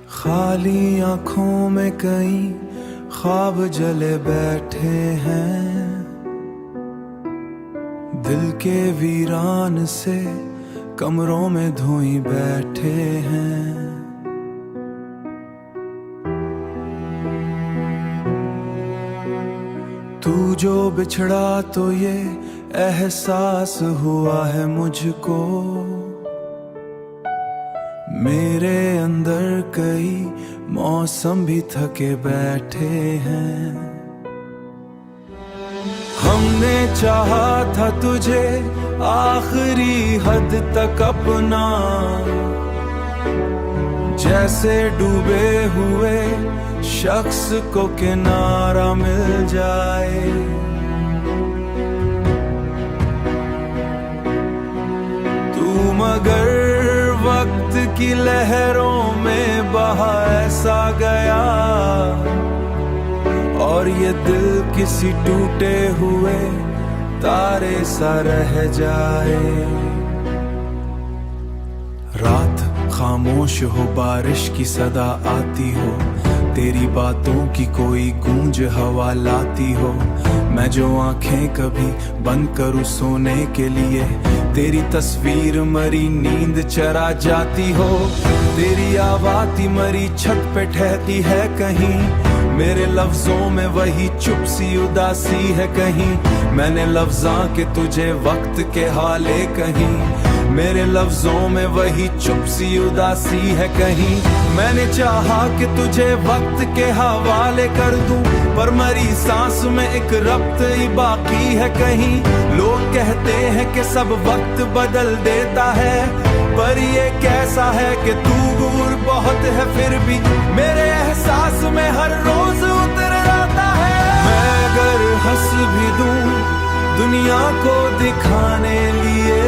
खाली आंखों में कई ख्वाब जले बैठे हैं, दिल के वीरान से कमरों में धोई बैठे हैं। तू जो बिछड़ा तो ये एहसास हुआ है मुझको, मेरे अंदर कई मौसम भी थके बैठे हैं। हमने चाहा था तुझे आखिरी हद तक अपना, जैसे डूबे हुए शख्स को किनारा मिल जाए। तू मगर वक्त की लहरों में बहा ऐसा गया, और ये दिल किसी टूटे हुए तारे सा रह जाए। रात खामोश हो, बारिश की सदा आती हो, तेरी बातों की कोई गूंज हवा लाती हो। मैं जो आंखें कभी बंद करूं सोने के लिए, तेरी तस्वीर मरी नींद चरा जाती हो। तेरी आवाज़ मरी छत पे ठहती है कहीं, मेरे लफ्जों में वही चुप सी उदासी है कहीं। मैंने लफ्ज़ां के तुझे वक्त के हाले कहीं, मेरे लफ्जों में वही चुप सी उदासी है कहीं। मैंने चाहा कि तुझे वक्त के हवाले कर दूं, पर मरी सांस में एक रब्त ही बाकी है कहीं। लोग कहते हैं कि सब वक्त बदल देता है, पर ये कैसा है कि तू दूर बहुत है फिर भी मेरे एहसास में हर रोज उतर आता है। मैं अगर हंस भी दूं दुनिया को दिखाने लिए,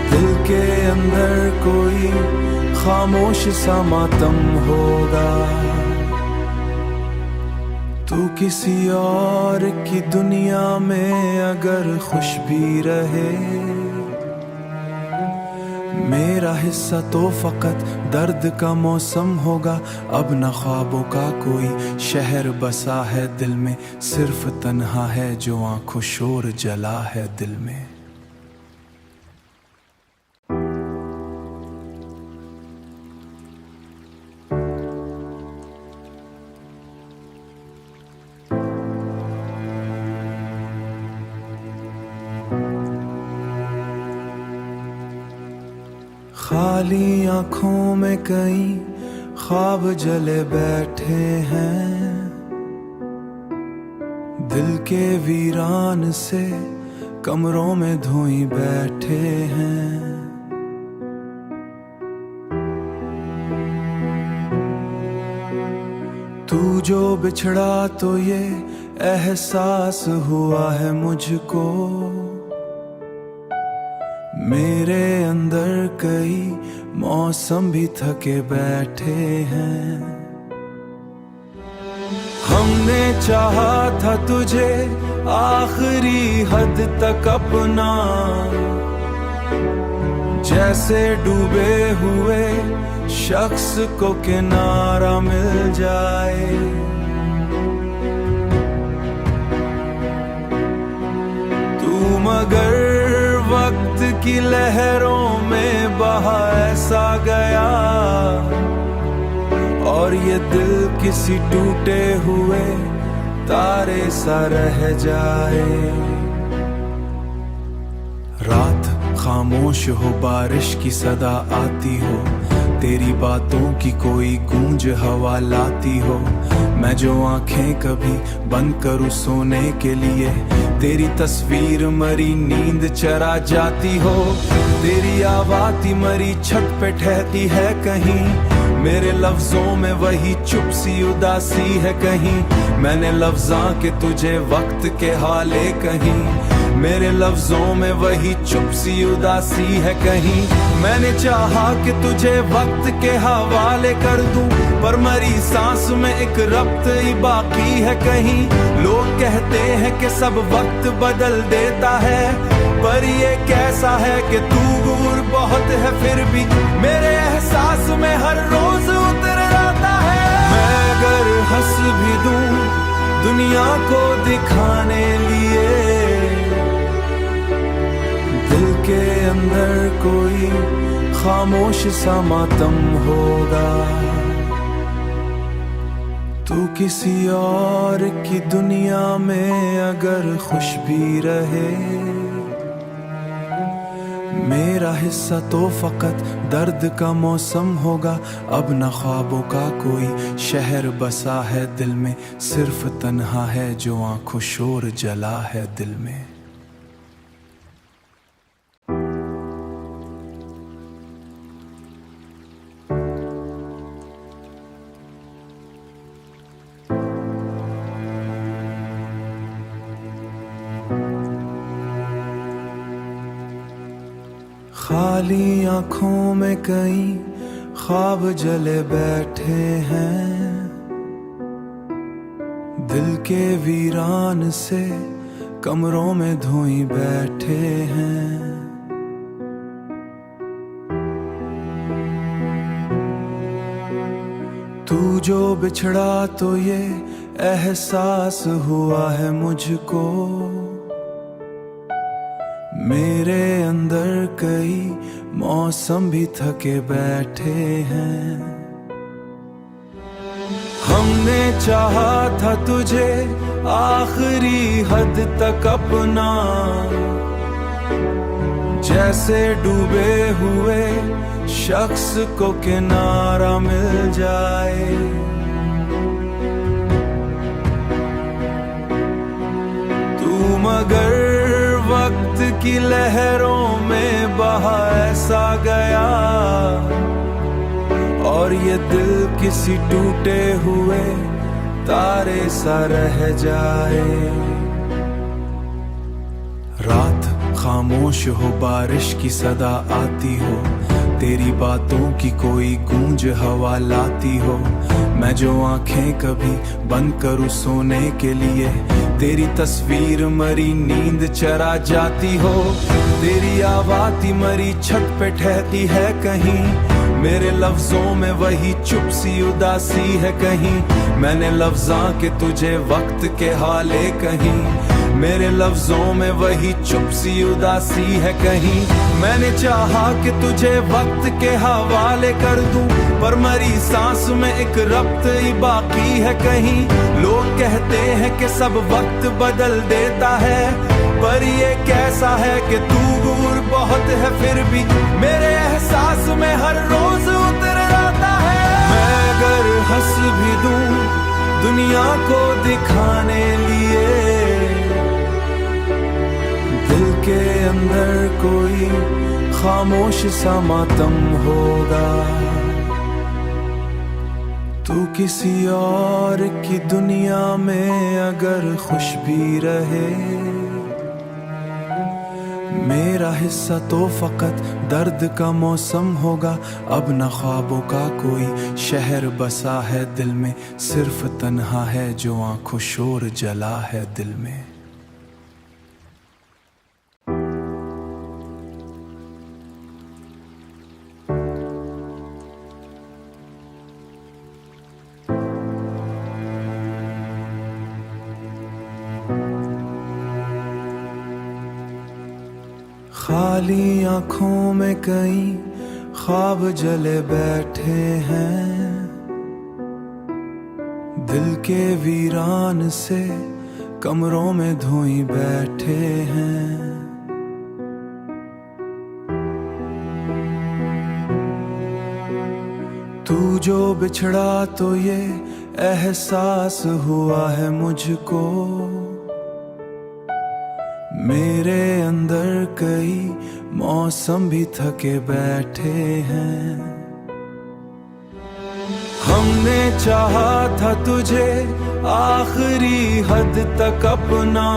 दिल के अंदर कोई खामोश सा मातम होगा। तू किसी और की दुनिया में अगर खुश भी रहे, मेरा हिस्सा तो फकत दर्द का मौसम होगा। अब न ख्वाबों का कोई शहर बसा है दिल में, सिर्फ तन्हा है जो आंखों शोर जला है दिल में। खाली आंखों में कई ख्वाब जले बैठे हैं, दिल के वीरान से कमरों में धोई बैठे हैं। तू जो बिछड़ा तो ये एहसास हुआ है मुझको, मेरे अंदर कई मौसम भी थके बैठे हैं। हमने चाहा था तुझे आखिरी हद तक अपना, जैसे डूबे हुए शख्स को किनारा मिल जाए। तू मगर वक्त की लहरों में बहा ऐसा गया, और ये दिल किसी टूटे हुए तारे सा रह जाए। रात खामोश हो, बारिश की सदा आती हो, तेरी बातों की कोई गूंज हवा लाती हो। मैं जो आंखें कभी बंद करूं सोने के लिए, तेरी तस्वीर मरी नींद चरा जाती हो। तेरी आवाज़ मरी छत पे ठहती है कहीं, मेरे लफ्जों में वही चुप सी उदासी है कहीं। मैंने लफ्ज़ां के तुझे वक्त के हाले कहीं, मेरे लफ्जों में वही चुप सी उदासी है कहीं। मैंने चाहा कि तुझे वक्त के हवाले कर दूं, पर मरी सांस में एक रब्त ही बाकी है कहीं। लोग कहते हैं कि सब वक्त बदल देता है, पर ये कैसा है कि तू दूर बहुत है फिर भी मेरे एहसास हर रोज उतर आता है। मैं अगर हंस भी दूं दुनिया को दिखाने लिए, दिल के अंदर कोई खामोश सा मातम होगा। तू किसी और की दुनिया में अगर खुश भी रहे, मेरा हिस्सा तो फकत दर्द का मौसम होगा। अब न ख्वाबों का कोई शहर बसा है दिल में, सिर्फ तन्हा है जो आंखों शोर जला है दिल में। खाली आंखों में कई ख्वाब जले बैठे हैं, दिल के वीरान से कमरों में धोई बैठे हैं। तू जो बिछड़ा तो ये एहसास हुआ है मुझको, मेरे अंदर कई मौसम भी थके बैठे हैं। हमने चाहा था तुझे आखिरी हद तक अपना, जैसे डूबे हुए शख्स को किनारा मिल जाए। तू मगर वक्त की लहरों में बहा ऐसा गया, और ये दिल किसी टूटे हुए तारे सा रह जाए। रात खामोश हो, बारिश की सदा आती हो, तेरी बातों की कोई गूंज हवा लाती हो। मैं जो आंखें कभी बंद करूं सोने के लिए, तेरी तस्वीर मरी नींद चरा जाती हो। तेरी आवाज़ मरी छत पे ठहती है कहीं, मेरे लफ्जों में वही चुप सी उदासी है कहीं। मैंने लफ्ज़ां के तुझे वक्त के हाले कहीं, मेरे लफ्जों में वही चुप सी उदासी है कहीं। मैंने चाहा कि तुझे वक्त के हवाले कर दूं, पर मरी सांस में एक रब्त ही बाकी है कहीं। लोग कहते हैं कि सब वक्त बदल देता है, पर ये कैसा है कि तू दूर बहुत है फिर भी मेरे एहसास में हर रोज उतर आता है। मैं अगर हंस भी दूं दुनिया को दिखाने लिए, दिल के अंदर कोई खामोश सा मातम होगा। तू किसी और की दुनिया में अगर खुश भी रहे, मेरा हिस्सा तो फकत दर्द का मौसम होगा। अब न ख्वाबों का कोई शहर बसा है दिल में, सिर्फ तन्हा है जो आंखों शोर जला है दिल में। खाली आंखों में कई ख्वाब जले बैठे हैं, दिल के वीरान से कमरों में धोई बैठे हैं। तू जो बिछड़ा तो ये एहसास हुआ है मुझको, मेरे अंदर कई मौसम भी थके बैठे हैं। हमने चाहा था तुझे आखिरी हद तक अपना,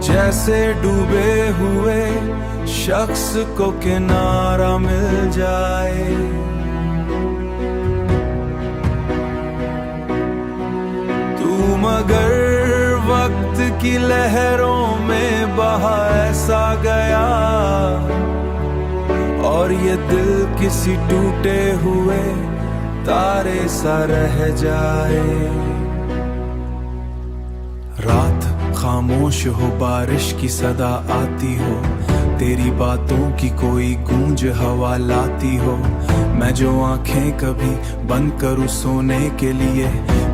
जैसे डूबे हुए शख्स को किनारा मिल जाए। तू मगर वक्त की लहरों में बहा ऐसा गया, और और ये दिल किसी टूटे हुए तारे सा रह जाए। रात खामोश हो, बारिश की सदा आती हो, तेरी बातों की कोई गूंज हवा लाती हो। मैं जो आंखें कभी बंद करूं सोने के लिए,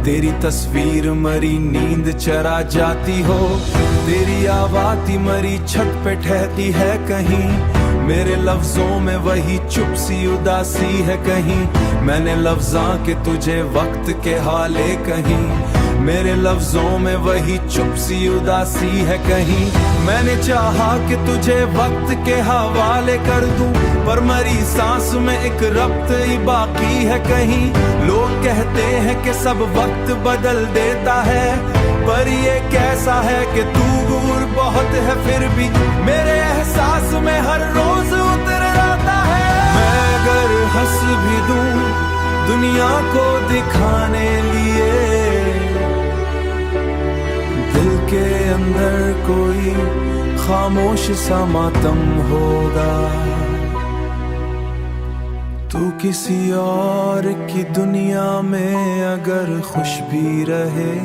तेरी तस्वीर मरी नींद चरा जाती हो। तेरी आवाज़ मरी छत पे ठहती है कहीं, मेरे लफ्जों में वही चुप सी उदासी है कहीं। मैंने लफ्ज़ां के तुझे वक्त के हाले कहीं, मेरे लफ्जों में वही चुप सी उदासी है कहीं। मैंने चाहा कि तुझे वक्त के हवाले कर दूं, पर मरी सांस में एक रब्त ही बाकी है कहीं। लोग कहते हैं कि सब वक्त बदल देता है, पर ये कैसा है कि तू दूर बहुत है फिर भी मेरे एहसास में हर रोज उतर आता है। मैं अगर हंस भी दूं दुनिया को दिखाने लिए, दिल के अंदर कोई खामोश सा मातम होगा। तू किसी और की दुनिया में अगर खुश भी रहे,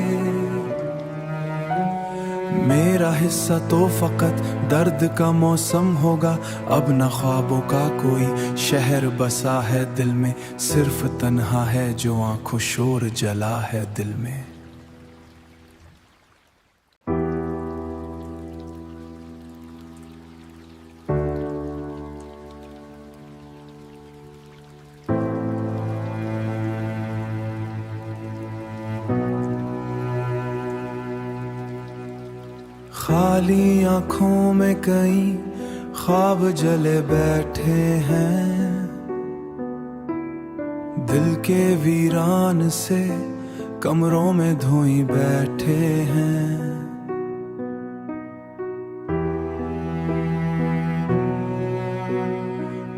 मेरा हिस्सा तो फकत दर्द का मौसम होगा। अब न ख्वाबों का कोई शहर बसा है दिल में, सिर्फ तन्हा है जो आंखों शोर जला है दिल में। खाली आंखों में कई ख्वाब जले बैठे हैं, दिल के वीरान से कमरों में धोई बैठे हैं।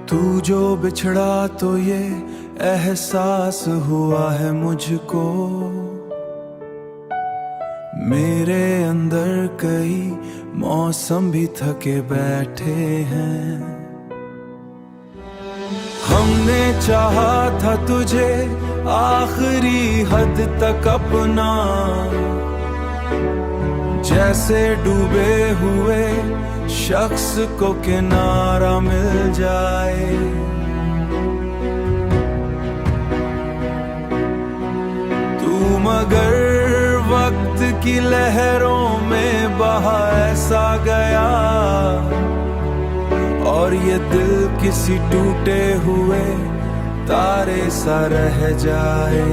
तू जो बिछड़ा तो ये एहसास हुआ है मुझको, मेरे अंदर कई मौसम भी थके बैठे हैं। हमने चाहा था तुझे आखिरी हद तक अपना, जैसे डूबे हुए शख्स को किनारा मिल जाए। तू मगर वक्त की लहरों में बहा ऐसा गया, और ये दिल किसी टूटे हुए तारे सा रह जाए।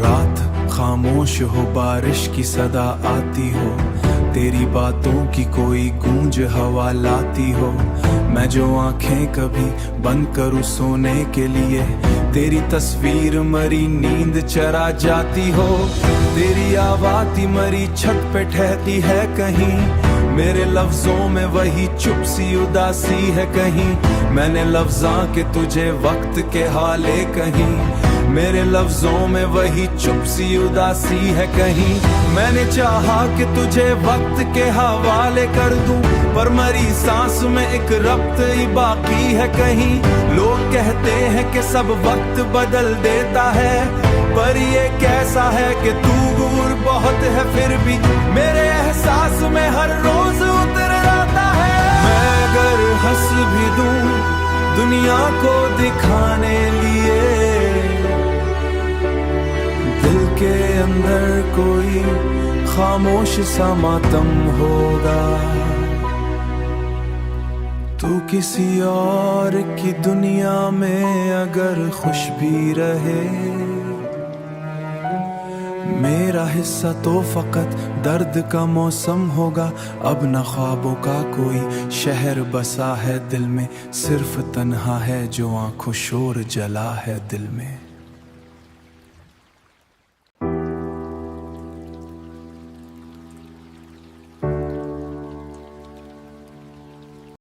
रात खामोश हो, बारिश की सदा आती हो, तेरी बातों की कोई गूंज हवा लाती हो। मैं जो आंखें कभी बंद करूं सोने के लिए, तेरी तस्वीर मरी नींद चरा जाती हो। तेरी आवाज़ मरी छत पे ठहती है कहीं, मेरे लफ्जों में वही चुप सी उदासी है कहीं। मैंने लफ्ज़ां के तुझे वक्त के हाले कहीं, मेरे लफ्जों में वही चुप सी उदासी है कहीं। मैंने चाहा कि तुझे वक्त के हवाले कर दूं, पर मरी सांस में एक रब्त ही बाकी है कहीं। लोग कहते हैं कि सब वक्त बदल देता है, पर ये कैसा है कि तू दूर बहुत है फिर भी मेरे एहसास में हर रोज उतर आता है। मैं अगर हंस भी दूं दुनिया को दिखाने लिए, दिल के अंदर कोई खामोश सा मातम होगा। तू किसी और की दुनिया में अगर खुश भी रहे, मेरा हिस्सा तो फकत दर्द का मौसम होगा। अब न ख्वाबों का कोई शहर बसा है दिल में, सिर्फ तन्हा है जो आंखों शोर जला है दिल में।